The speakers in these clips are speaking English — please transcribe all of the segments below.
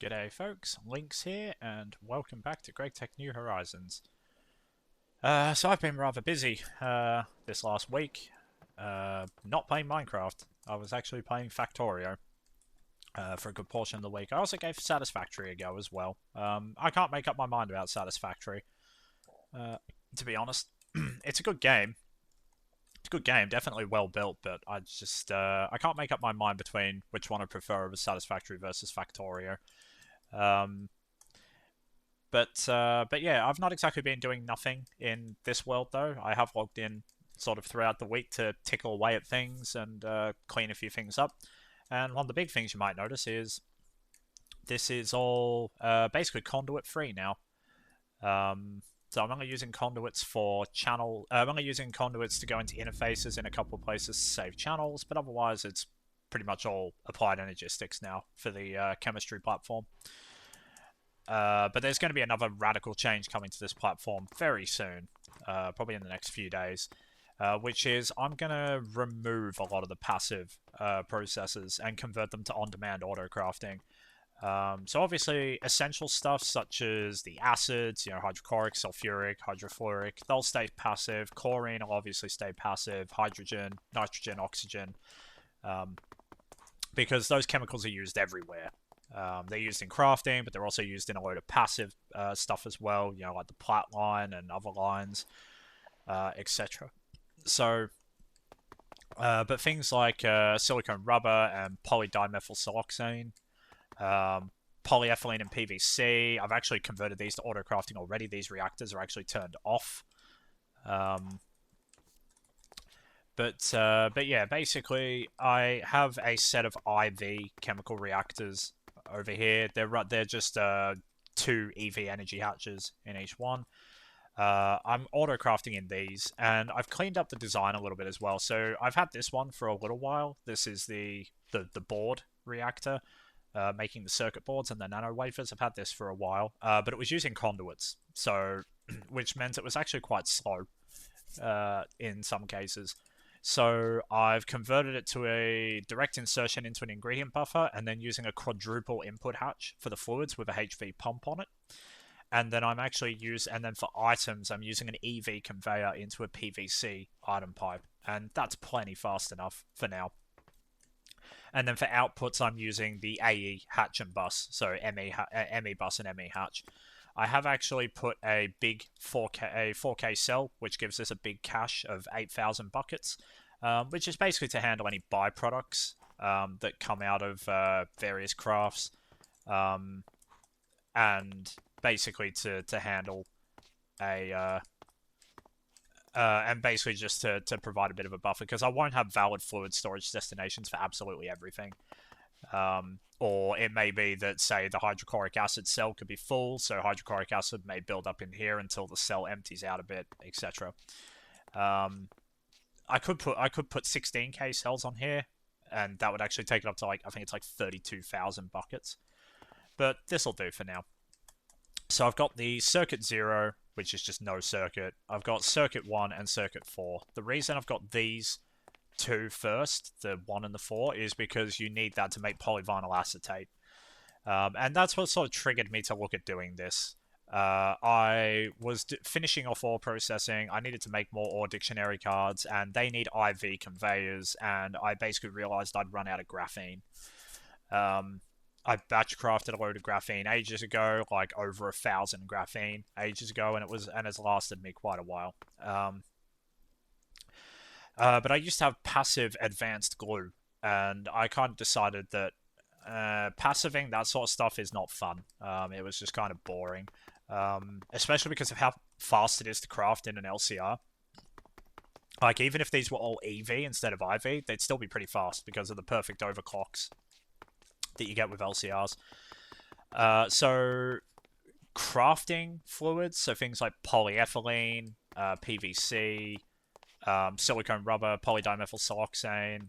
G'day folks, Links here, and welcome back to GregTech New Horizons. So I've been rather busy this last week, not playing Minecraft. I was actually playing Factorio for a good portion of the week. I also gave Satisfactory a go as well. I can't make up my mind about Satisfactory, uh, to be honest. It's a good game. It's a good game, definitely well built, but I can't make up my mind between which one I prefer over Satisfactory versus Factorio. Um, but yeah, I've not exactly been doing nothing in this world though. I have logged in sort of throughout the week to tickle away at things and clean a few things up. And one of the big things you might notice is this is all basically conduit free now. So I'm only using conduits for channel. I'm only using conduits to go into interfaces in a couple of places to save channels, but otherwise it's pretty much all applied energistics now for the chemistry platform. But there's going to be another radical change coming to this platform very soon, probably in the next few days, which is I'm going to remove a lot of the passive processes and convert them to on-demand autocrafting. So obviously, essential stuff such as the acids, hydrochloric, sulfuric, hydrofluoric, they'll stay passive. Chlorine will obviously stay passive. Hydrogen, nitrogen, oxygen, um, because those chemicals are used everywhere. They're used in crafting, but they're also used in a load of passive stuff as well, like the plat line and other lines, etc. So, but things like silicone rubber and polydimethylsiloxane, polyethylene and PVC, I've actually converted these to autocrafting already. These reactors are actually turned off. Um, but yeah, basically, I have a set of IV chemical reactors over here. They're just two EV energy hatches in each one. I'm auto-crafting in these, and I've cleaned up the design a little bit as well. So I've had this one for a little while. This is the board reactor, making the circuit boards and the nano wafers. I've had this for a while, but it was using conduits, so which meant it was actually quite slow in some cases. So I've converted it to a direct insertion into an ingredient buffer and then using a quadruple input hatch for the fluids with a HV pump on it. And then and then for items, I'm using an EV conveyor into a PVC item pipe. And that's plenty fast enough for now. And then for outputs, I'm using the AE hatch and bus. So ME bus and ME hatch. I have actually put a big 4K cell, which gives us a big cache of 8,000 buckets, which is basically to handle any byproducts that come out of various crafts, um, and basically to handle a and basically just to provide a bit of a buffer because I won't have valid fluid storage destinations for absolutely everything. Or it may be that, say, the hydrochloric acid cell could be full, so hydrochloric acid may build up in here until the cell empties out a bit, etc. I could put 16k cells on here, and that would actually take it up to I think it's like 32,000 buckets. But this will do for now. So I've got the circuit 0, which is just no circuit. I've got circuit 1 and circuit 4. The reason I've got these two first, the 1 and the 4, is because you need that to make polyvinyl acetate. And that's what sort of triggered me to look at doing this. I was finishing off ore processing. I needed to make more ore dictionary cards, and they need IV conveyors, and I basically realized I'd run out of graphene. I batch crafted a load of graphene ages ago, like over 1,000 graphene ages ago, and it's lasted me quite a while. But I used to have passive advanced glue, and I kind of decided that passiving that sort of stuff is not fun. It was just kind of boring, especially because of how fast it is to craft in an LCR. Like, even if these were all EV instead of IV, they'd still be pretty fast because of the perfect overclocks that you get with LCRs. So crafting fluids, so things like polyethylene, PVC, silicone rubber, polydimethylsiloxane,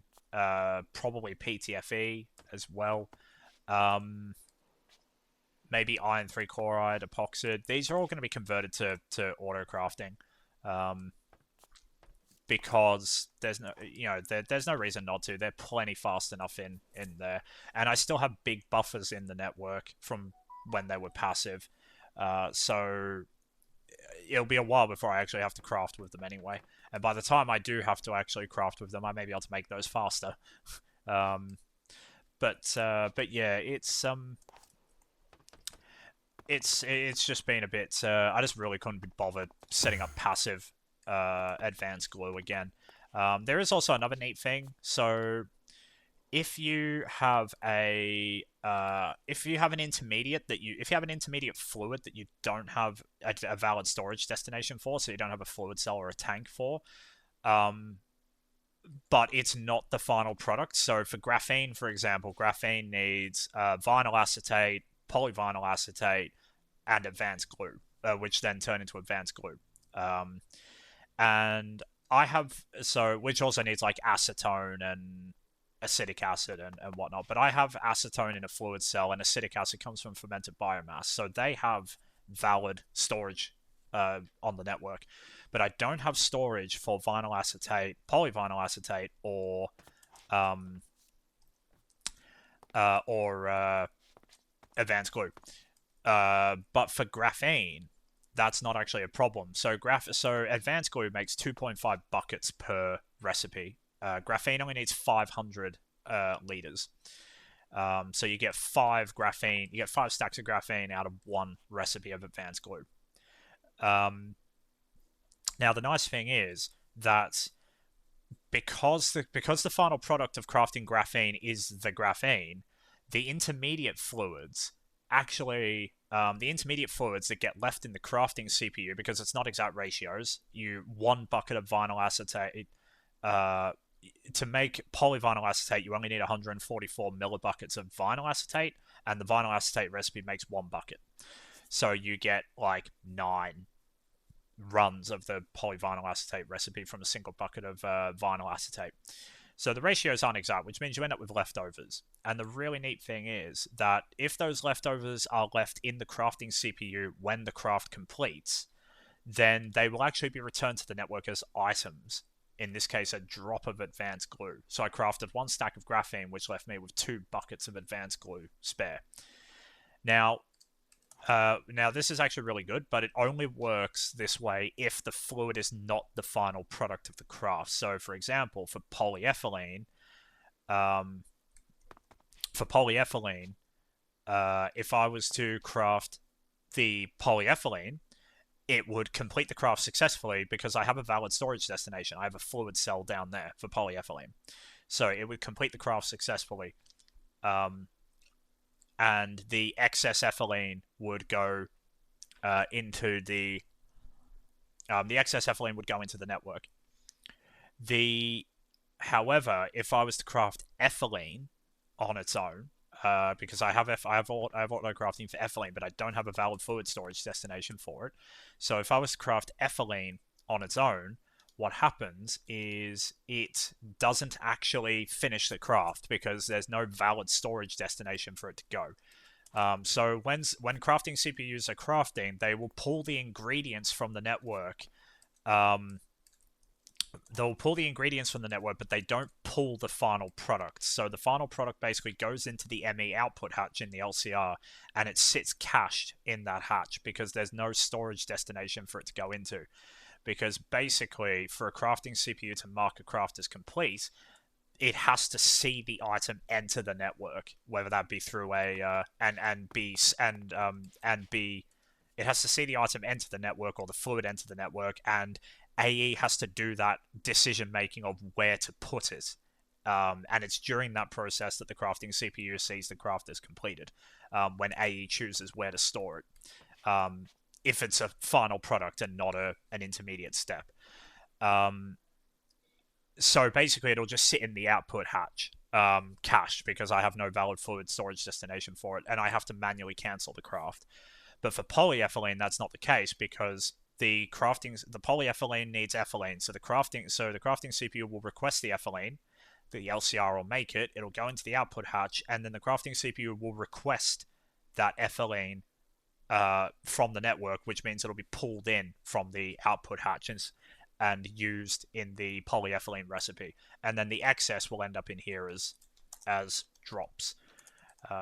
probably PTFE as well. Maybe iron 3 chloride, epoxide. These are all going to be converted to auto crafting. because there's no, there's no reason not to. They're plenty fast enough in there, and I still have big buffers in the network from when they were passive. So it'll be a while before I actually have to craft with them anyway. And by the time I do have to actually craft with them, I may be able to make those faster. Um, but yeah, it's just been a bit. I just really couldn't be bothered setting up passive advanced glue again. There is also another neat thing. So if you have an intermediate if you have an intermediate fluid that you don't have a valid storage destination for, so you don't have a fluid cell or a tank for, but it's not the final product. So for graphene, for example, graphene needs vinyl acetate, polyvinyl acetate, and advanced glue, which then turn into advanced glue. And I have, which also needs like acetone and acetic acid and whatnot. But I have acetone in a fluid cell, and acetic acid comes from fermented biomass. So they have valid storage on the network. But I don't have storage for vinyl acetate, polyvinyl acetate, or advanced glue. But for graphene, that's not actually a problem. So advanced glue makes 2.5 buckets per recipe. Graphene only needs 500 liters. So you get 5 stacks of graphene out of 1 recipe of advanced glue. Now the nice thing is that because the final product of crafting graphene is the graphene, the intermediate fluids that get left in the crafting CPU, because it's not exact ratios, 1 bucket of vinyl acetate, to make polyvinyl acetate, you only need 144 millibuckets of vinyl acetate, and the vinyl acetate recipe makes 1 bucket. So you get like 9 runs of the polyvinyl acetate recipe from a single bucket of vinyl acetate. So the ratios aren't exact, which means you end up with leftovers. And the really neat thing is that if those leftovers are left in the crafting CPU when the craft completes, then they will actually be returned to the network as items. In this case, a drop of advanced glue. So I crafted 1 stack of graphene, which left me with 2 buckets of advanced glue spare. Now this is actually really good, but it only works this way if the fluid is not the final product of the craft. So, for example, for polyethylene, if I was to craft the polyethylene, it would complete the craft successfully because I have a valid storage destination. I have a fluid cell down there for polyethylene. So it would complete the craft successfully. And the excess ethylene would go into the excess ethylene would go into the network. However, if I was to craft ethylene on its own, because I have auto crafting for ethylene, but I don't have a valid fluid storage destination for it. So if I was to craft ethylene on its own, what happens is it doesn't actually finish the craft because there's no valid storage destination for it to go. So when crafting CPUs are crafting, they will pull the ingredients from the network. They'll pull the ingredients from the network, but they don't pull the final product. So the final product basically goes into the ME output hatch in the LCR, and it sits cached in that hatch because there's no storage destination for it to go into. Because basically, for a crafting CPU to mark a craft as complete, it has to see the item enter the network, whether that be through it has to see the item enter the network or the fluid enter the network, and AE has to do that decision making of where to put it. And it's during that process that the crafting CPU sees the craft as completed, when AE chooses where to store it. If it's a final product and not an intermediate step. So basically it'll just sit in the output hatch, cached, because I have no valid fluid storage destination for it, and I have to manually cancel the craft. But for polyethylene, that's not the case, because the polyethylene needs ethylene. So the crafting CPU will request the ethylene, the LCR will make it, it'll go into the output hatch, and then the crafting CPU will request that ethylene from the network, which means it'll be pulled in from the output hatches. and used in the polyethylene recipe, and then the excess will end up in here as drops.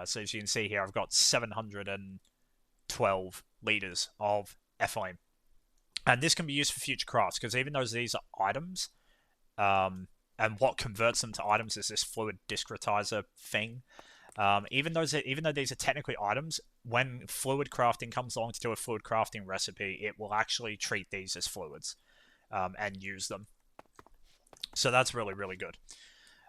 So as you can see here, I've got 712 liters of ethylene, and this can be used for future crafts because even though these are items, and what converts them to items is this fluid discretizer thing. Even though these are technically items, when fluid crafting comes along to do a fluid crafting recipe, it will actually treat these as fluids and use them. So that's really, really good.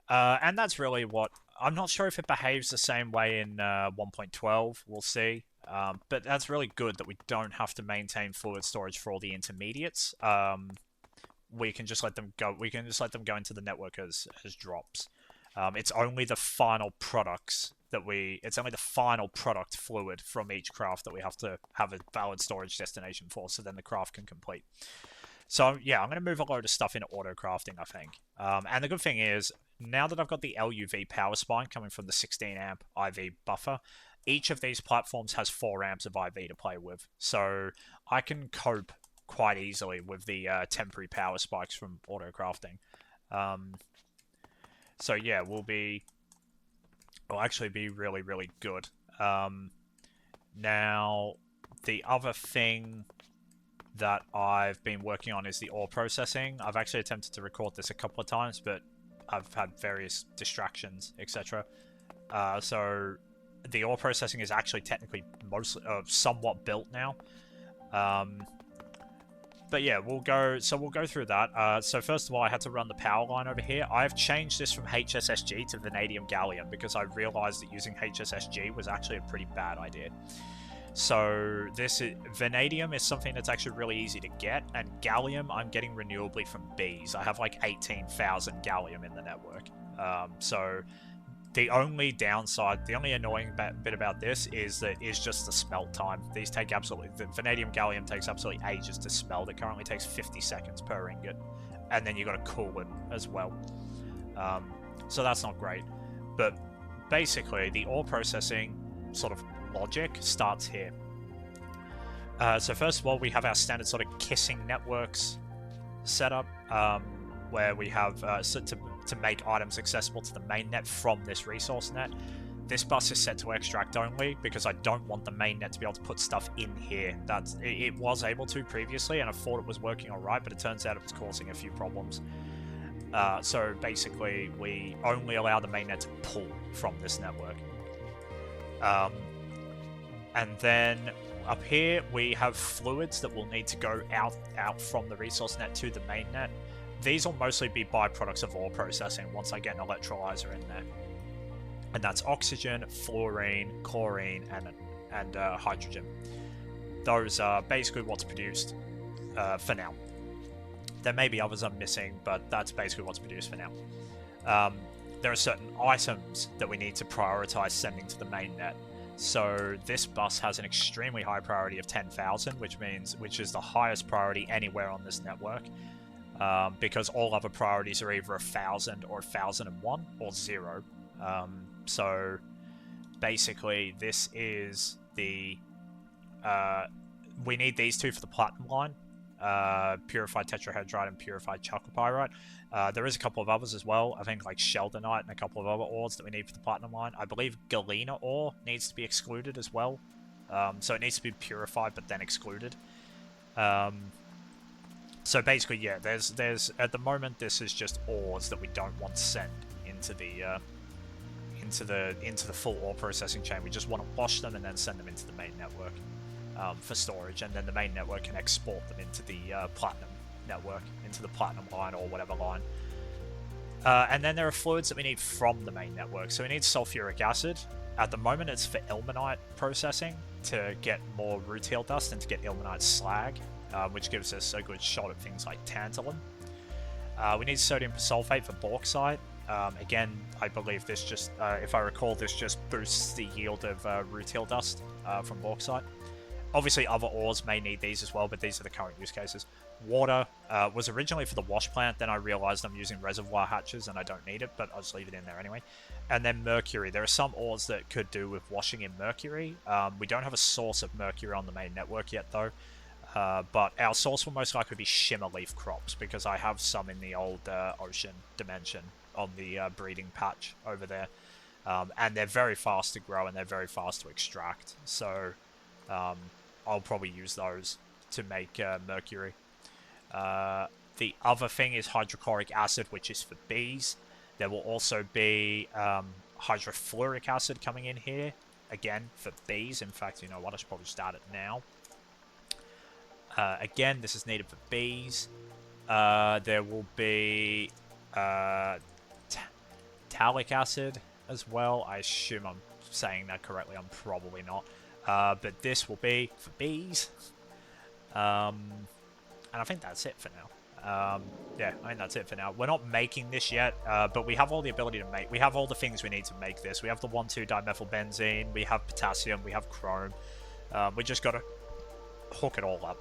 And that's really what... I'm not sure if it behaves the same way in 1.12. We'll see. But that's really good that we don't have to maintain fluid storage for all the intermediates. We can just let them go. We can just let them go into the network as drops. It's only the final products it's only the final product fluid from each craft that we have to have a valid storage destination for, so then the craft can complete. So yeah, I'm going to move a load of stuff into Autocrafting, I think. And the good thing is, now that I've got the LUV power spine coming from the 16 amp IV buffer, each of these platforms has 4 amps of IV to play with. So I can cope quite easily with the temporary power spikes from Autocrafting. So yeah, we'll actually be really, really good. Now, the other thing that I've been working on is the ore processing. I've actually attempted to record this a couple of times, but I've had various distractions, etc. So the ore processing is actually technically mostly somewhat built now. But yeah, we'll go through that. So first of all, I had to run the power line over here. I've changed this from HSSG to vanadium gallium because I realized that using HSSG was actually a pretty bad idea. So vanadium is something that's actually really easy to get, and gallium I'm getting renewably from bees. I have like 18,000 gallium in the network. So the only downside, the only annoying bit about this is just the smelt time. The vanadium gallium takes absolutely ages to smelt. It currently takes 50 seconds per ingot, and then you got to cool it as well. So that's not great. But basically, the ore processing sort of logic starts here. So first of all, we have our standard sort of kissing networks set up, where we have to make items accessible to the main net from this resource net. This bus is set to extract only because I don't want the main net to be able to put stuff in here. It was able to previously, and I thought it was working alright, but it turns out it was causing a few problems. So basically, we only allow the main net to pull from this network. And then up here, we have fluids that will need to go out from the resource net to the main net. These will mostly be byproducts of ore processing once I get an electrolyzer in there. And that's oxygen, fluorine, chlorine, and hydrogen. Those are basically what's produced for now. There may be others I'm missing, but that's basically what's produced for now. There are certain items that we need to prioritize sending to the main net. So this bus has an extremely high priority of 10,000, which is the highest priority anywhere on this network. Because all other priorities are either 1,000 or 1,001 or 0. So basically, this is the... we need these two for the platinum line. Purified tetrahedrite and purified chalcopyrite. There is a couple of others as well. I think like sheldonite and a couple of other ores that we need for the platinum line. I believe galena ore needs to be excluded as well. So it needs to be purified but then excluded. So basically, yeah, there's at the moment this is just ores that we don't want to send into the full ore processing chain. We just want to wash them and then send them into the main network for storage, and then the main network can export them into the platinum network, into the platinum line or whatever line. And then there are fluids that we need from the main network. So we need sulfuric acid. At the moment, it's for ilmenite processing to get more rutile dust and to get ilmenite slag. Which gives us a good shot at things like tantalum. We need sodium persulfate for bauxite. Again, I believe this just, if I recall, this just boosts the yield of rutile dust from bauxite. Obviously, other ores may need these as well, but these are the current use cases. Water was originally for the wash plant, then I realized I'm using reservoir hatches and I don't need it, but I'll just leave it in there anyway. And then mercury. There are some ores that could do with washing in mercury. We don't have a source of mercury on the main network yet, though. But our source will most likely be shimmer leaf crops because I have some in the old ocean dimension on the breeding patch over there. And they're very fast to grow and they're very fast to extract. So I'll probably use those to make mercury. The other thing is hydrochloric acid, which is for bees. There will also be hydrofluoric acid coming in here, again, for bees. In fact, you know what, I should probably start it now. Again, this is needed for bees. There will be talic acid as well. I assume I'm saying that correctly. I'm probably not. But this will be for bees. And I think that's it for now. Yeah, I think that's it for now. We're not making this yet, but we have all the ability to make. We have all the things we need to make this. We have the 1,2-dimethylbenzene. We have potassium. We have chrome. We just got to hook it all up.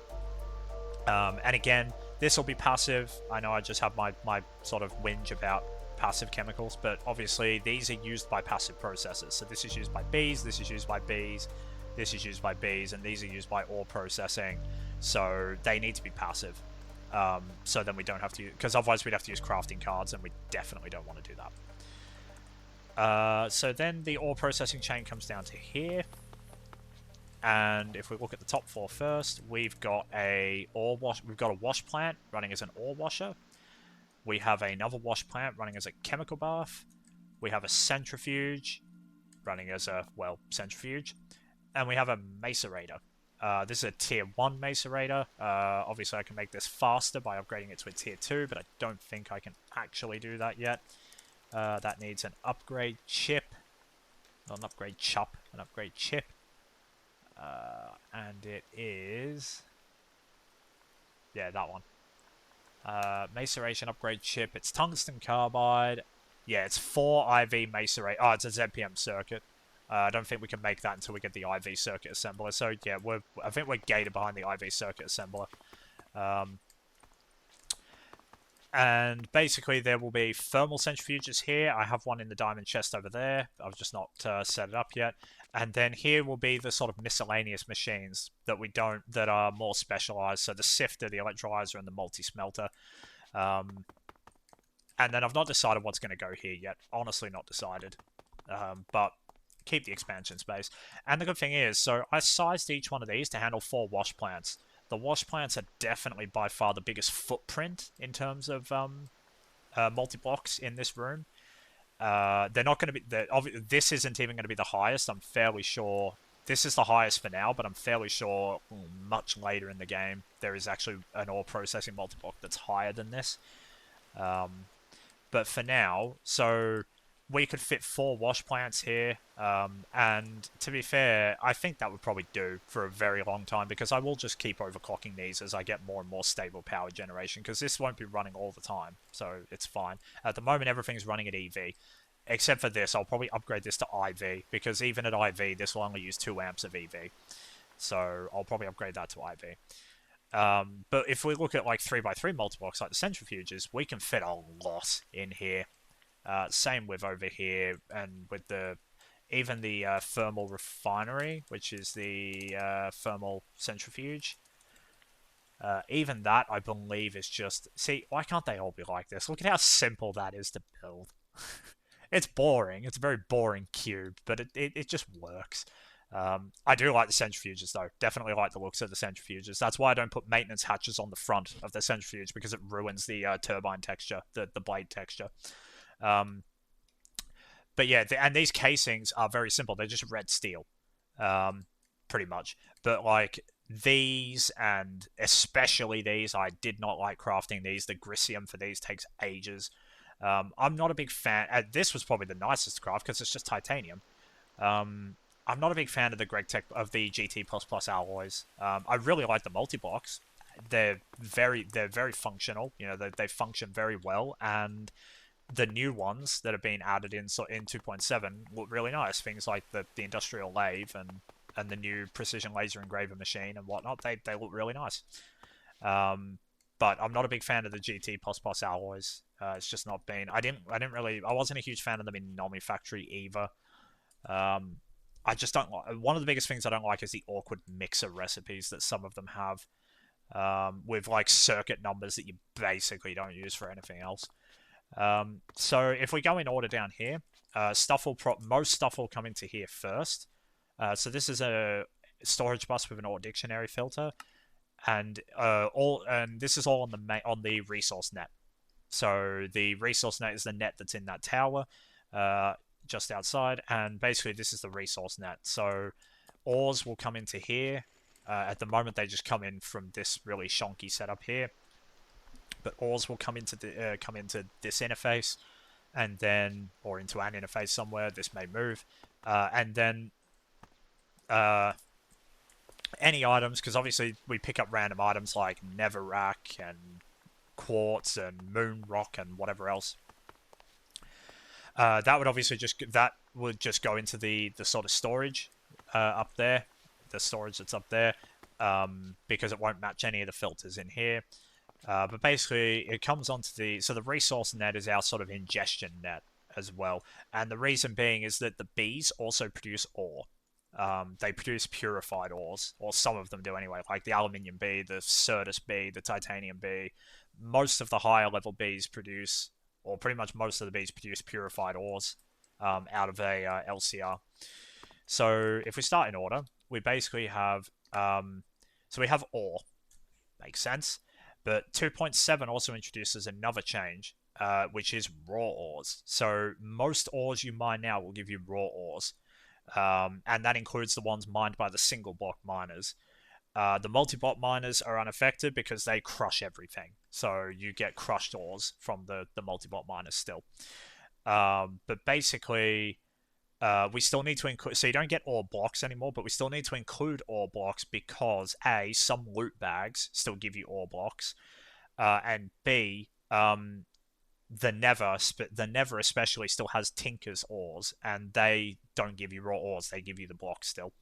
And again, this will be passive. I know I just have my sort of whinge about passive chemicals, but obviously these are used by passive processes. So this is used by bees, this is used by bees, this is used by bees, and these are used by ore processing. So they need to be passive. So then we don't have to, because otherwise we'd have to use crafting cards, and we definitely don't want to do that. So then the ore processing chain comes down to here. And if we look at the top four first, we've got a wash plant running as an ore washer. We have another wash plant running as a chemical bath. We have a centrifuge running as a, well, centrifuge. And we have a macerator. This is a tier 1 macerator. Obviously I can make this faster by upgrading it to a tier 2, but I don't think I can actually do that yet. That needs an upgrade chip. Not an upgrade chop, an upgrade chip. And it is... yeah, that one. Maceration upgrade chip. It's tungsten carbide. Yeah, it's 4 IV macerate. Oh, it's a ZPM circuit. I don't think we can make that until we get the IV circuit assembler. So yeah, I think we're gated behind the IV circuit assembler. And basically there will be thermal centrifuges here. I have one in the diamond chest over there. I've just not set it up yet. And then here will be the sort of miscellaneous machines that are more specialized. So the sifter, the electrolyzer, and the multi-smelter. And then I've not decided what's going to go here yet. Honestly, not decided. But keep the expansion space. And the good thing is, so I sized each one of these to handle 4 wash plants. The wash plants are definitely by far the biggest footprint in terms of multi-blocks in this room. They're not going to be... this isn't even going to be the highest. I'm fairly sure... this is the highest for now, but I'm fairly sure much later in the game there is actually an ore processing multi-block that's higher than this. But for now, so... we could fit 4 wash plants here, and to be fair, I think that would probably do for a very long time, because I will just keep overclocking these as I get more and more stable power generation, because this won't be running all the time, so it's fine. At the moment, everything's running at EV, except for this. I'll probably upgrade this to IV, because even at IV, this will only use 2 amps of EV, so I'll probably upgrade that to IV. But if we look at like 3x3 multi-blocks like the centrifuges, we can fit a lot in here. Same with over here, and with even the thermal refinery, which is the thermal centrifuge. Even that, I believe, is just... see, why can't they all be like this? Look at how simple that is to build. It's boring. It's a very boring cube, but it just works. I do like the centrifuges, though. Definitely like the looks of the centrifuges. That's why I don't put maintenance hatches on the front of the centrifuge, because it ruins the turbine texture, the blade texture. But yeah, and these casings are very simple. They're just red steel, pretty much. But like these, and especially these, I did not like crafting these. The Grisium for these takes ages. I'm not a big fan. This was probably the nicest to craft because it's just titanium. I'm not a big fan of the the GT++ alloys. I really like the multi-blocks. They're very functional. You know, they function very well, and the new ones that have been added in 2.7 look really nice. Things like the industrial lathe and the new precision laser engraver machine and whatnot, they look really nice. But I'm not a big fan of the GT++ alloys. It's just not been... I wasn't a huge fan of them in Nomi Factory either. I just don't like... one of the biggest things I don't like is the awkward mixer recipes that some of them have. with like circuit numbers that you basically don't use for anything else. So if we go in order down here, most stuff will come into here first. So this is a storage bus with an OR dictionary filter, and this is all on the resource net. So the resource net is the net that's in that tower, just outside, and basically this is the resource net. So ores will come into here. At the moment, they just come in from this really shonky setup here, but ores will come into this interface, and then or into an interface somewhere. This may move, and then any items, because obviously we pick up random items like netherrack and quartz and moon rock and whatever else. That would just go into the sort of storage up there, the storage that's up there, because it won't match any of the filters in here. But basically, it comes onto the resource net is our sort of ingestion net as well, and the reason being is that the bees also produce ore. They produce purified ores, or some of them do anyway, like the aluminium bee, the Certus bee, the titanium bee. Most of the higher level bees produce, or pretty much most of the bees produce purified ores out of a LCR. So if we start in order, we basically have, so we have ore, makes sense. But 2.7 also introduces another change, which is raw ores. So most ores you mine now will give you raw ores. And that includes the ones mined by the single block miners. The multi-block miners are unaffected because they crush everything. So you get crushed ores from the multi-block miners still. But basically, we still need to include... So you don't get ore blocks anymore, but we still need to include ore blocks because A, some loot bags still give you ore blocks. And B, the Nether especially still has Tinker's ores, and they don't give you raw ores, they give you the blocks still.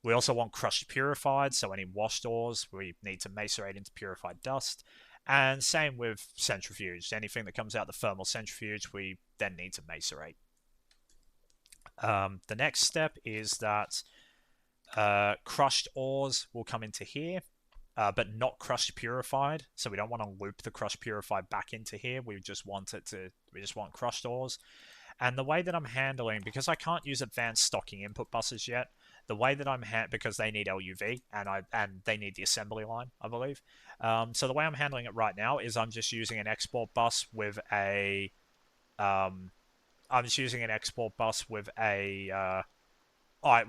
We also want crushed purified, so any washed ores we need to macerate into purified dust. And same with centrifuge. Anything that comes out the thermal centrifuge, we then need to macerate. The next step is that crushed ores will come into here, but not crushed purified. So we don't want to loop the crushed purified back into here. We just want crushed ores. And the way that I'm handling, because I can't use advanced stocking input buses yet, the way that because they need LUV and they need the assembly line, I believe. So the way I'm handling it right now is I'm just using an export bus with a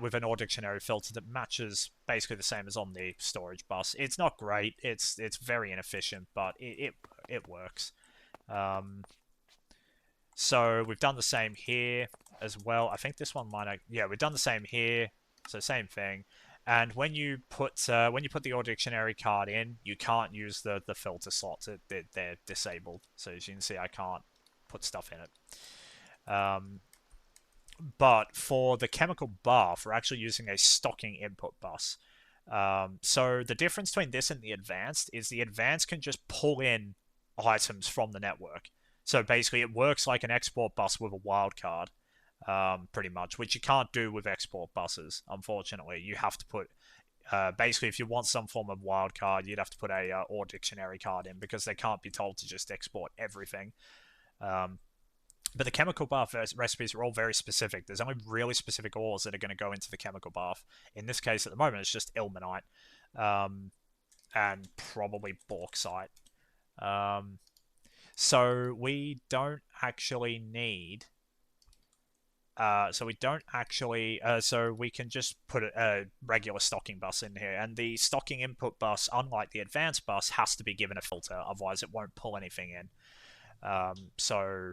with an OR dictionary filter that matches basically the same as on the storage bus. It's not great. It's very inefficient, but it works. So we've done the same here as well. I think this one might... Yeah, we've done the same here. So same thing. And when you put the OR dictionary card in, you can't use the filter slots. They're disabled. So as you can see, I can't put stuff in it. But for the chemical bath, we're actually using a stocking input bus. So the difference between this and the advanced is the advanced can just pull in items from the network. So basically it works like an export bus with a wildcard, pretty much, which you can't do with export buses, unfortunately. You have to put... basically, if you want some form of wildcard, you'd have to put a OR dictionary card in because they can't be told to just export everything. But the chemical bath recipes are all very specific. There's only really specific ores that are going to go into the chemical bath. In this case, at the moment, it's just ilmenite and probably bauxite. So we don't actually need... so we can just put a regular stocking bus in here. And the stocking input bus, unlike the advanced bus, has to be given a filter. Otherwise, it won't pull anything in. So...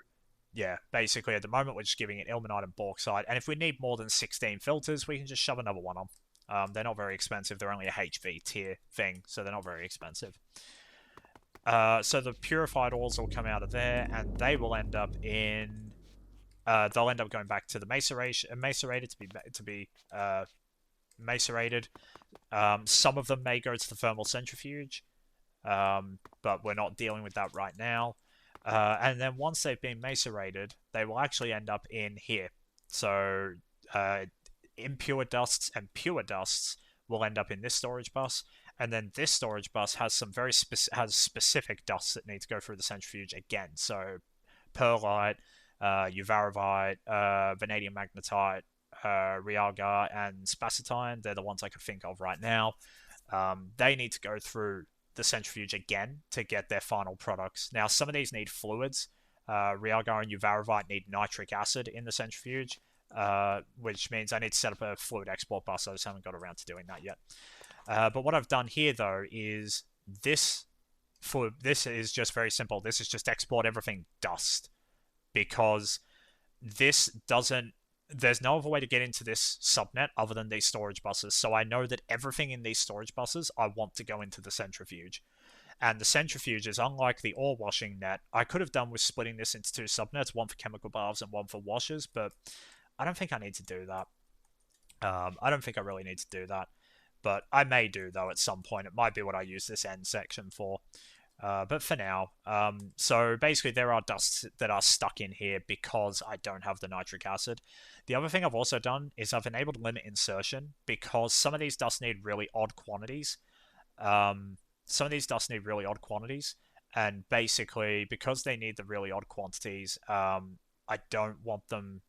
Yeah, basically at the moment we're just giving it ilmenite and bauxite, and if we need more than 16 filters, we can just shove another one on. They're not very expensive, they're only a HV tier thing, so they're not very expensive. So the purified ores will come out of there, and they will end up in... they'll end up going back to the macerated to be macerated. Some of them may go to the thermal centrifuge, but we're not dealing with that right now. And then once they've been macerated, they will actually end up in here. So impure dusts and pure dusts will end up in this storage bus, And then this storage bus has some has specific dusts that need to go through the centrifuge again. So perlite, uvarovite, vanadium magnetite, realgar, and spacitine. They're the ones I can think of right now. They need to go through the centrifuge again to get their final products. Now, some of these need fluids. Realgar and uvarovite need nitric acid in the centrifuge, which means I need to set up a fluid export bus. I just haven't got around to doing that yet. But what I've done here, though, is this is just very simple. This is just export everything dust, because this doesn't, there's no other way to get into this subnet other than these storage buses. So I know that everything in these storage buses I want to go into the centrifuge. And the centrifuge is unlike the ore washing net. I could have done with splitting this into two subnets, one for chemical baths and one for washers, but I don't think I need to do that. I don't think I really need to do that. But I may do, though, at some point. It might be what I use this end section for. But for now, so basically there are dusts that are stuck in here because I don't have the nitric acid. The other thing I've also done is I've enabled limit insertion, because some of these dusts need really odd quantities. And basically, because they need the really odd quantities, I don't want them.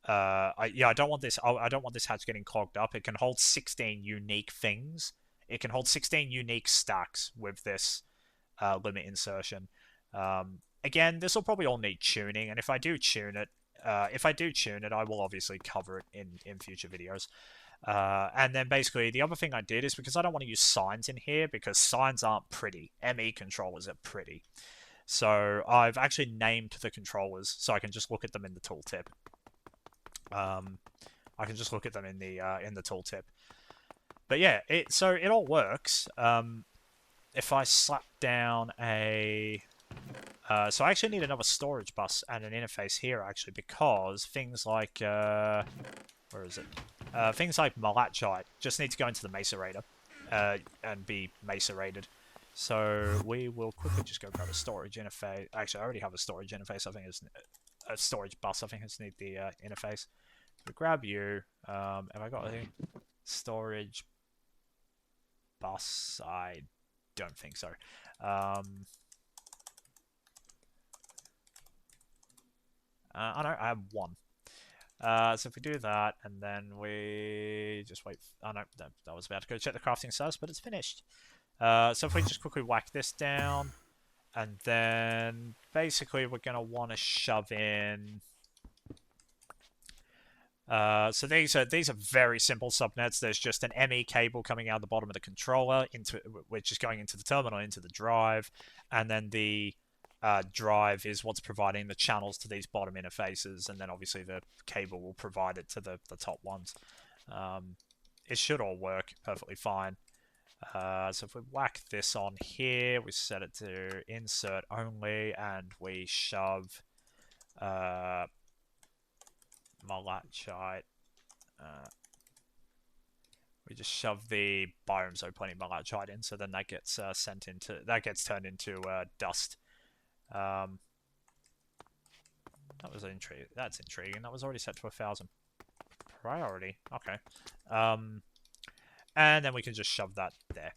I don't want this. I don't want this hatch getting clogged up. It can hold 16 unique things. It can hold 16 unique stacks with this limit insertion. Again, this will probably all need tuning, and if I do tune it, I will obviously cover it in future videos. And then basically the other thing I did is, because I don't want to use signs in here, because signs aren't pretty. ME controllers are pretty. So I've actually named the controllers so I can just look at them in the tooltip. I can just look at them in the tooltip. But yeah, it all works. If I slap down a... so I actually need another storage bus and an interface here, actually, because things like... where is it? Things like malachite just need to go into the macerator and be macerated. So we will quickly just go grab a storage interface. Actually, I already have a storage interface. I think it's a storage bus. I think I just need the interface. So grab you. Have I got a storage bus? I don't think so. I know, I have one. So if we do that, and then we just wait. Oh no, that was about to go check the crafting status, but it's finished. So if we just quickly whack this down, and then basically we're going to want to shove in... so these are very simple subnets. There's just an ME cable coming out the bottom of the controller, which is going into the terminal, into the drive, and then the drive is what's providing the channels to these bottom interfaces, and then obviously the cable will provide it to the top ones. It should all work perfectly fine. So if we whack this on here, we set it to insert only, and we shove malachite. We just shove the biomes plenty malachite in, so then that gets turned into dust. That was intriguing. That's intriguing. That was already set to 1,000 priority. Okay. And then we can just shove that there.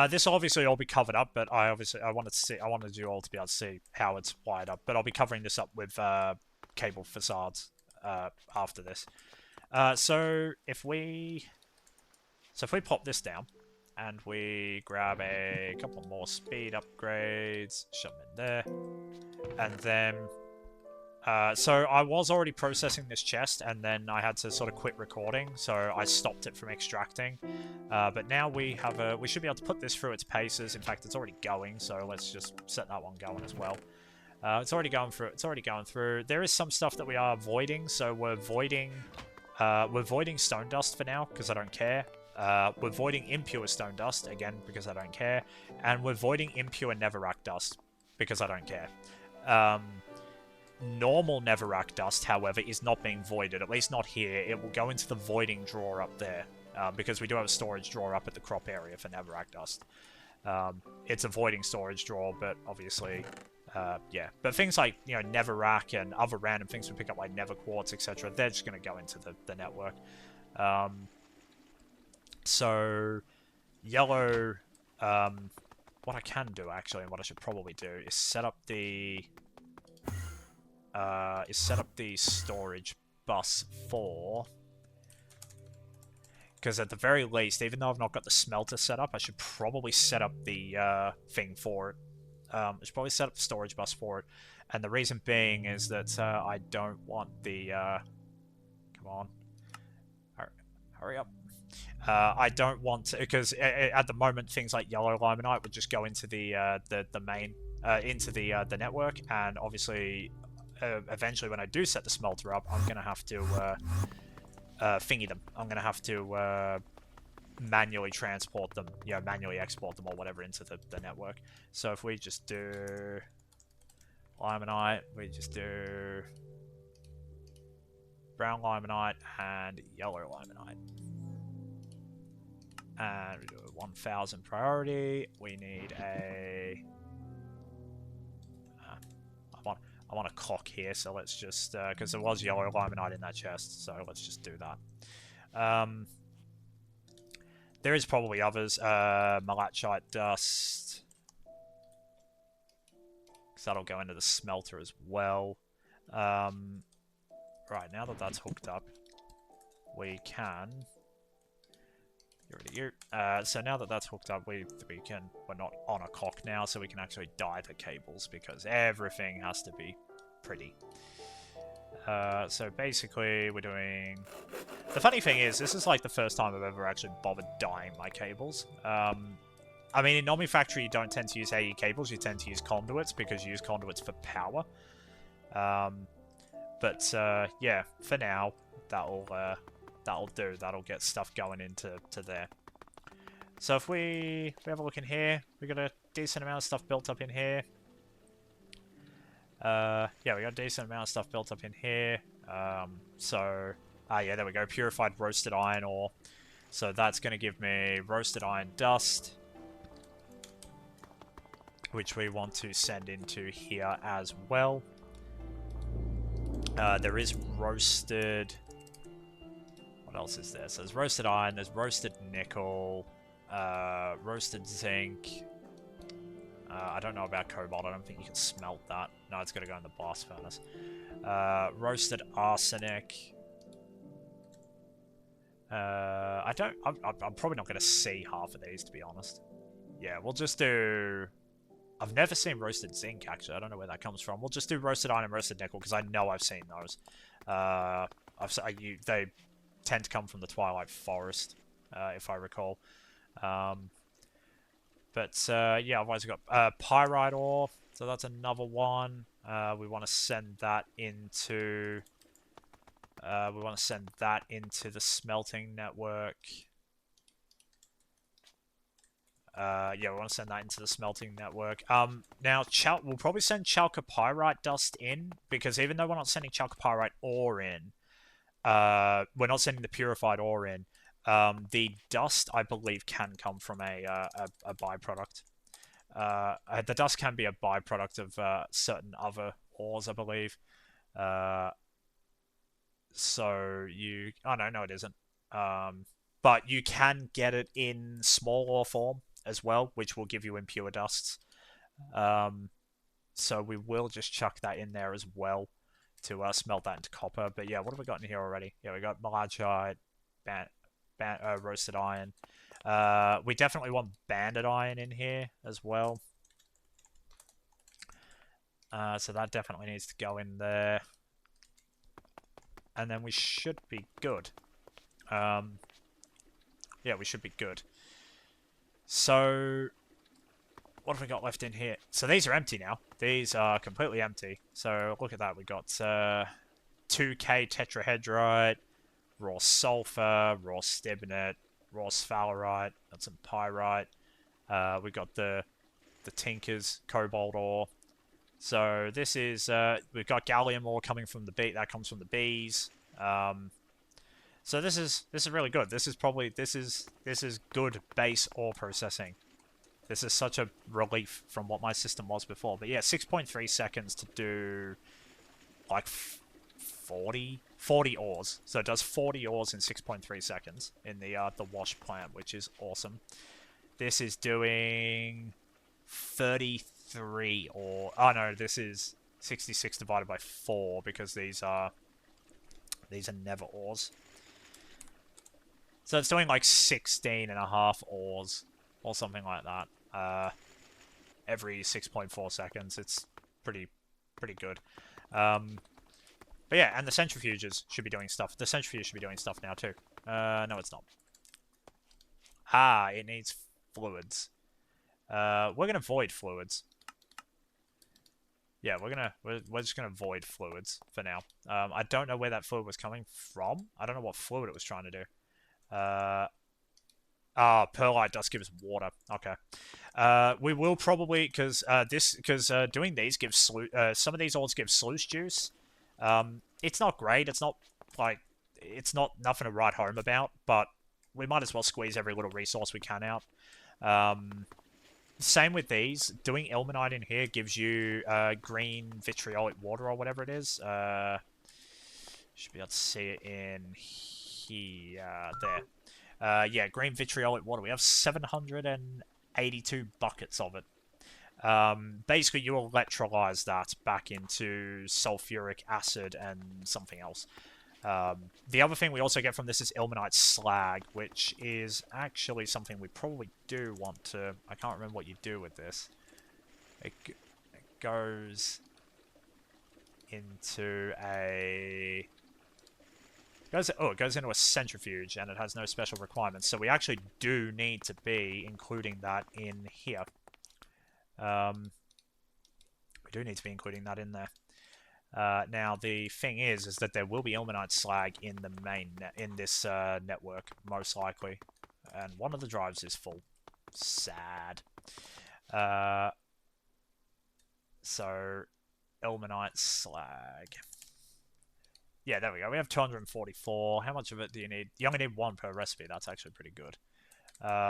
This will obviously all be covered up, but I wanted you all to be able to see how it's wired up. But I'll be covering this up with cable facades after this. So if we pop this down and we grab a couple more speed upgrades, shove them in there, and then so I was already processing this chest, and then I had to sort of quit recording, so I stopped it from extracting. But now we should be able to put this through its paces. In fact, it's already going, so let's just set that one going as well. It's already going through. There is some stuff that we are voiding, so we're voiding stone dust for now because I don't care. We're voiding impure stone dust again because I don't care, and we're voiding impure netherrack dust because I don't care. Normal netherrack dust, however, is not being voided, at least not here. It will go into the voiding drawer up there, because we do have a storage drawer up at the crop area for netherrack dust. It's a voiding storage drawer, but obviously, yeah. But things like, you know, netherrack and other random things we pick up, like nether quartz, etc., they're just going to go into the network. So yellow. What I can do actually, and what I should probably do, is set up the storage bus for. Because at the very least, even though I've not got the smelter set up, I should probably set up the thing for it. I should probably set up the storage bus for it. And the reason being is that I don't want the... come on. Hurry up. I don't want to... Because at the moment, things like yellow limonite would just go into the main... into the network. And obviously, eventually when I do set the smelter up, I'm going to have to... thingy them. I'm going to have to manually transport them, manually export them or whatever into the network. So if we just do limonite, we just do brown limonite and yellow limonite. And we do a 1000 priority. We need a... I want a clock here, so let's just... because there was yellow limonite in that chest, so let's just do that. There is probably others. Malachite dust. Because that'll go into the smelter as well. Right, now that that's hooked up, we can... Get rid of you. So now that that's hooked up, we're not on a clock now, so we can actually dye the cables, because everything has to be pretty. So basically, we're doing... The funny thing is, this is like the first time I've ever actually bothered dyeing my cables. I mean, in Nomi Factory, you don't tend to use AE cables, you tend to use conduits, because you use conduits for power. Yeah, for now, that'll do. That'll get stuff going into there. So if we have a look in here, we got a decent amount of stuff built up in here. Yeah, we got a decent amount of stuff built up in here. Yeah, there we go. Purified roasted iron ore. So that's going to give me roasted iron dust, which we want to send into here as well. There is roasted... What else is there? So there's roasted iron, there's roasted nickel, roasted zinc. I don't know about cobalt, I don't think you can smelt that. No, it's got to go in the blast furnace. Roasted arsenic. I'm probably not going to see half of these, to be honest. Yeah, we'll just do... I've never seen roasted zinc, actually. I don't know where that comes from. We'll just do roasted iron and roasted nickel, because I know I've seen those. They tend to come from the Twilight Forest, if I recall. Yeah, otherwise we've got pyrite ore, so that's another one. We want to send that into... the smelting network. Yeah, we want to send that into the smelting network. Now, we'll probably send chalcopyrite dust in, because even though we're not sending chalcopyrite ore in, we're not sending the purified ore in, the dust, I believe, can come from a byproduct. The dust can be a byproduct of certain other ores, I believe. Oh, no, it isn't. But you can get it in small ore form as well, which will give you impure dusts. So we will just chuck that in there as well to smelt that into copper. But yeah, what have we got in here already? Yeah, we got malachite, roasted iron. We definitely want banded iron in here as well. So that definitely needs to go in there. And then we should be good. Yeah, we should be good. So, what have we got left in here? So these are empty now. These are completely empty. So look at that. We got 2K tetrahedrite, raw sulfur, raw stibnite, raw sphalerite, and some pyrite. We got the Tinker's cobalt ore. So this is we've got gallium ore coming from the bee. That comes from the bees. So this is really good. This is good base ore processing. This is such a relief from what my system was before. But yeah, 6.3 seconds to do like 40 ores. So it does 40 ores in 6.3 seconds in the wash plant, which is awesome. This is doing 33 ore. Oh no, this is 66 divided by 4 because these are never ores. So it's doing like 16 and a half ores or something like that. Every 6.4 seconds. It's pretty good. But yeah, and the centrifuges should be doing stuff. The centrifuge should be doing stuff now too. No, it's not. Ah, it needs fluids. We're gonna void fluids. Yeah, we're just gonna void fluids for now. I don't know where that fluid was coming from. I don't know what fluid it was trying to do. Perlite does give us water. Okay. We will probably because doing these gives some of these ores give sluice juice. It's not great. It's not like nothing to write home about, but we might as well squeeze every little resource we can out. Same with these. Doing ilmenite in here gives you green vitriolic water or whatever it is. Should be able to see it in here. There. Yeah, green vitriolic water. We have 782 buckets of it. Basically, you electrolyze that back into sulfuric acid and something else. The other thing we also get from this is ilmenite slag, which is actually something we probably do want to... I can't remember what you do with this. It goes into a... it goes into a centrifuge, and it has no special requirements. So we actually do need to be including that in here. We do need to be including that in there. Now the thing is that there will be ilmenite slag in the main in this network, most likely, and one of the drives is full. Sad. So ilmenite slag. Yeah, there we go. We have 244. How much of it do you need? You only need 1 per recipe. That's actually pretty good.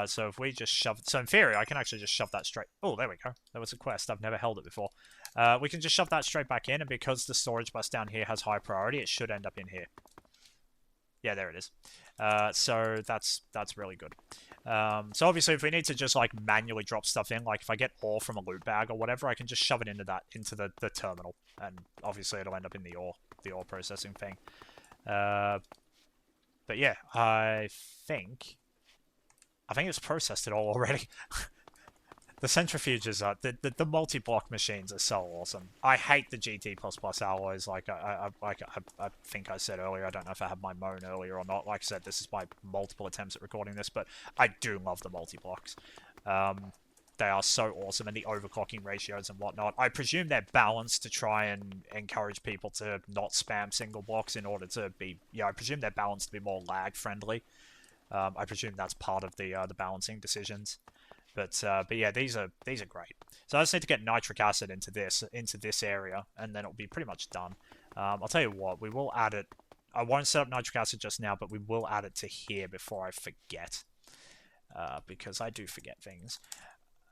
So if we just shove... So in theory, I can actually just shove that straight... Oh, there we go. There was a quest. I've never held it before. We can just shove that straight back in, and because the storage bus down here has high priority, it should end up in here. Yeah, there it is. So that's really good. So obviously, if we need to just like manually drop stuff in, like if I get ore from a loot bag or whatever, I can just shove it into the terminal, and obviously it'll end up in the ore processing thing. But yeah, I think it's processed it all already. The centrifuges are the multi-block machines are so awesome. I hate the GT++ alloys. Like I think I said earlier. I don't know if I had my moan earlier or not. Like I said, this is my multiple attempts at recording this, but I do love the multi-blocks. They are so awesome, and the overclocking ratios and whatnot. I presume they're balanced to try and encourage people to not spam single blocks in order to be... Yeah, I presume they're balanced to be more lag friendly. I presume that's part of the balancing decisions. But yeah, these are great. So I just need to get nitric acid into this area, and then it'll be pretty much done. I'll tell you what, we will add it. I won't set up nitric acid just now, but we will add it to here before I forget, because I do forget things.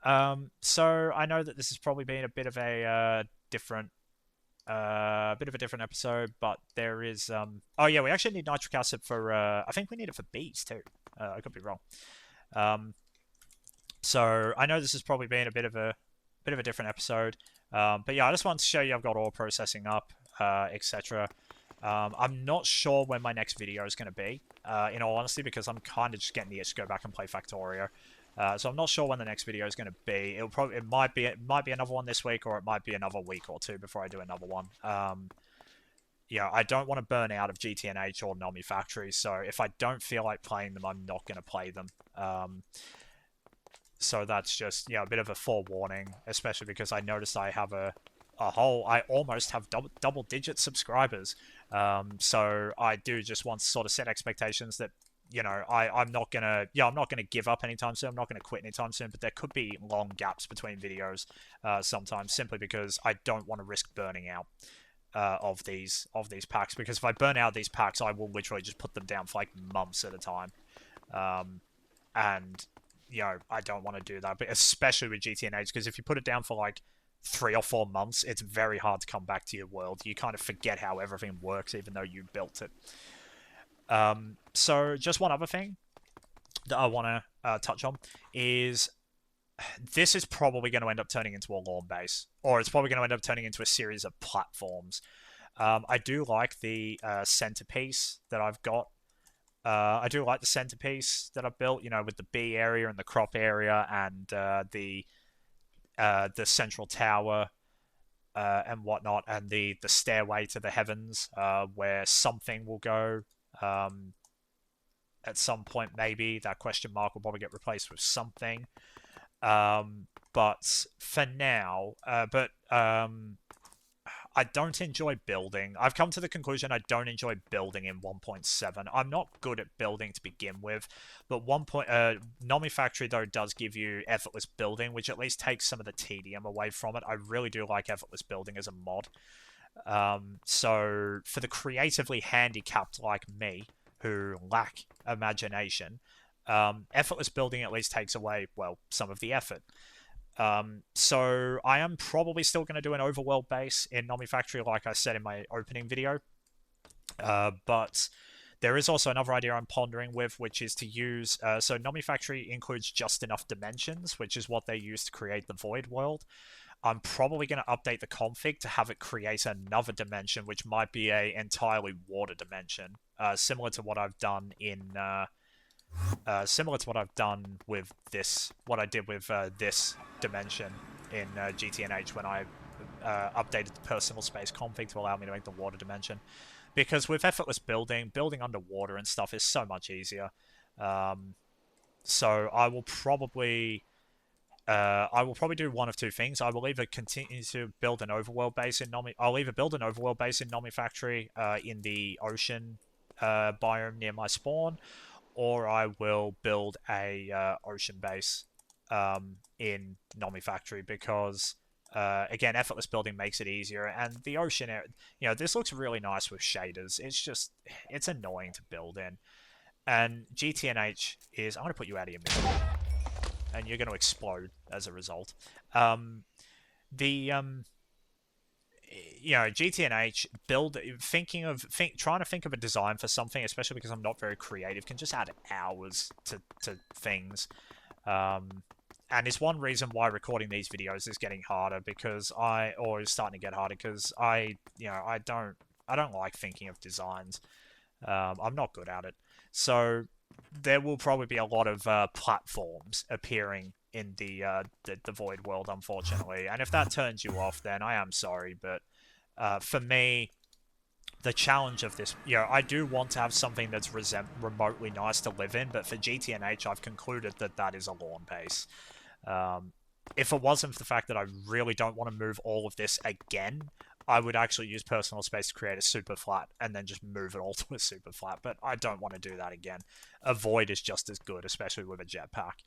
So I know that this has probably been a bit of a different episode, but there is oh yeah, we actually need nitric acid for I think we need it for bees too. I could be wrong. So I know this has probably been a bit of a different episode, but yeah, I just wanted to show you I've got ore processing up, etc. I'm not sure when my next video is going to be, in all honesty, because I'm kind of just getting the itch to go back and play Factorio. So I'm not sure when the next video is going to be. It might be another one this week, or it might be another week or two before I do another one. Yeah, I don't want to burn out of GTNH or Nomi Factories, so if I don't feel like playing them, I'm not going to play them. So that's just, a bit of a forewarning, especially because I noticed I have I almost have double-digit subscribers. So I do just want to sort of set expectations that, I'm not gonna give up anytime soon. I'm not gonna quit anytime soon. But there could be long gaps between videos sometimes, simply because I don't want to risk burning out of these packs. Because if I burn out these packs, I will literally just put them down for like months at a time, and I don't want to do that, but especially with GTNH, because if you put it down for like 3 or 4 months, it's very hard to come back to your world. You kind of forget how everything works, even though you built it. So just one other thing. that I want to touch on is this is probably going to end up turning into a lawn base, or it's probably going to end up turning into a series of platforms. I do like the centerpiece that I've got. I do like the centerpiece that I've built, with the bee area and the crop area and the central tower and whatnot, and the stairway to the heavens, where something will go. At some point, maybe that question mark will probably get replaced with something. But for now, I don't enjoy building. I've come to the conclusion I don't enjoy building in 1.7. I'm not good at building to begin with, but Nomi Factory though does give you effortless building, which at least takes some of the tedium away from it. I really do like effortless building as a mod. So for the creatively handicapped like me, who lack imagination, effortless building at least takes away, well, some of the effort. So I am probably still going to do an overworld base in Nomi Factory, like I said in my opening video. But there is also another idea I'm pondering with, which is to use... so Nomi Factory includes just enough dimensions, which is what they use to create the Void World. I'm probably going to update the config to have it create another dimension, which might be a entirely water dimension, similar to what I've done in... similar to what I've done with this, what I did with this dimension in GTNH when I updated the personal space config to allow me to make the water dimension. Because with effortless building underwater and stuff is so much easier. So I will probably do one of two things. I will either continue to build an overworld base in Nomi. I'll either build an overworld base in Nomi Factory in the ocean biome near my spawn, or I will build a ocean base in Nomi Factory because, again, effortless building makes it easier. And the ocean area, this looks really nice with shaders. It's annoying to build in. And GTNH is... I'm going to put you out of your misery. And you're going to explode as a result. GTNH trying to think of a design for something, especially because I'm not very creative, can just add hours to things. And it's one reason why recording these videos is getting harder is starting to get harder because I don't like thinking of designs. I'm not good at it. So there will probably be a lot of platforms appearing in the Void World, unfortunately. And if that turns you off, then I am sorry. But for me, the challenge of this... I do want to have something that's remotely nice to live in, but for GTNH, I've concluded that is a lawn base. If it wasn't for the fact that I really don't want to move all of this again, I would actually use personal space to create a super flat and then just move it all to a super flat, but I don't want to do that again. A void is just as good, especially with a jetpack.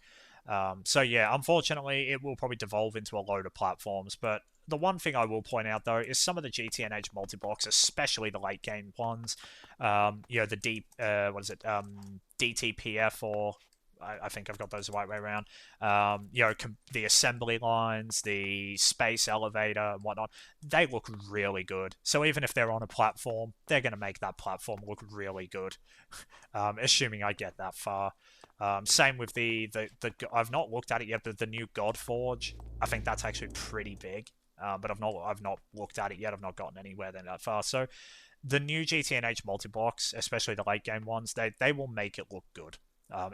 So yeah, unfortunately, it will probably devolve into a load of platforms, but the one thing I will point out, though, is some of the GTNH multi-blocks, especially the late game ones, the DTPF, or I think I've got those the right way around. The assembly lines, the space elevator and whatnot, they look really good. So even if they're on a platform, they're going to make that platform look really good, assuming I get that far. Same with the I've not looked at it yet, but the new Godforge, I think that's actually pretty big. But I've not looked at it yet. I've not gotten anywhere that far. So the new GTNH multi-blocks, especially the late game ones, they will make it look good.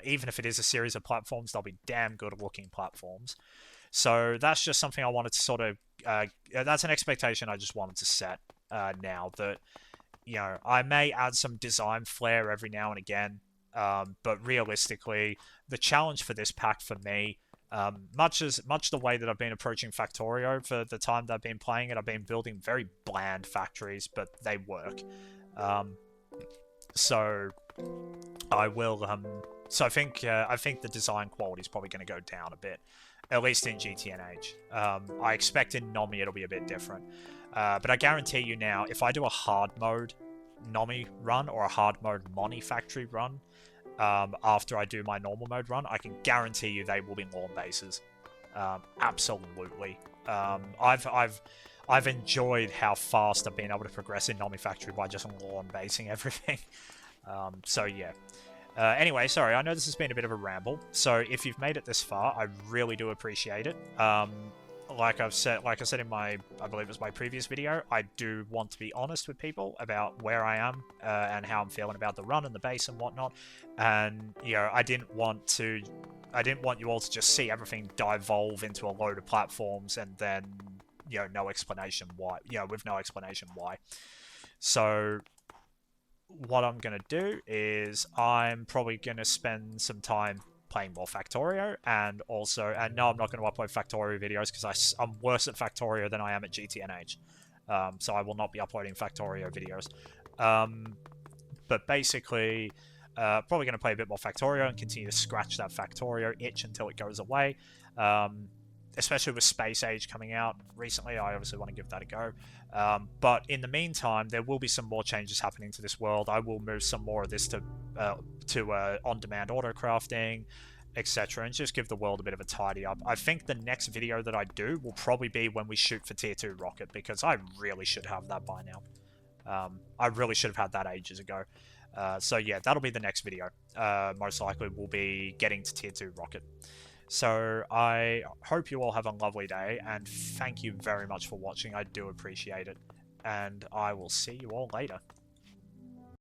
Even if it is a series of platforms, they'll be damn good looking platforms. So that's just something I wanted to sort of... that's an expectation I just wanted to set now. That, I may add some design flair every now and again. But realistically, the challenge for this pack for me... much the way that I've been approaching Factorio for the time that I've been playing it, I've been building very bland factories, but they work. So I will. So I think the design quality is probably going to go down a bit, at least in GTNH. I expect in Nomi it'll be a bit different, but I guarantee you now, if I do a hard mode Nomi run or a hard mode Moni factory run. After I do my normal mode run, I can guarantee you they will be lawn bases. Absolutely. I've enjoyed how fast I've been able to progress in Nomi Factory by just lawn basing everything. So yeah. Anyway, sorry, I know this has been a bit of a ramble. So if you've made it this far, I really do appreciate it. Like I said in my, I believe it was my previous video, I do want to be honest with people about where I am and how I'm feeling about the run and the base and whatnot. And I didn't want you all to just see everything devolve into a load of platforms and then no explanation why. With no explanation why. So what I'm going to do is I'm probably going to spend some time playing more Factorio, and no, I'm not going to upload Factorio videos because I'm worse at Factorio than I am at GTNH. So I will not be uploading Factorio videos. But basically, probably going to play a bit more Factorio and continue to scratch that Factorio itch until it goes away. Especially with Space Age coming out recently, I obviously want to give that a go. But in the meantime, there will be some more changes happening to this world. I will move some more of this to on-demand autocrafting, etc., and just give the world a bit of a tidy up. I think the next video that I do will probably be when we shoot for Tier 2 rocket, because I really should have that by now. I really should have had that ages ago. So yeah, that'll be the next video. Most likely we'll be getting to Tier 2 rocket. So I hope you all have a lovely day, and thank you very much for watching. I do appreciate it, and I will see you all later.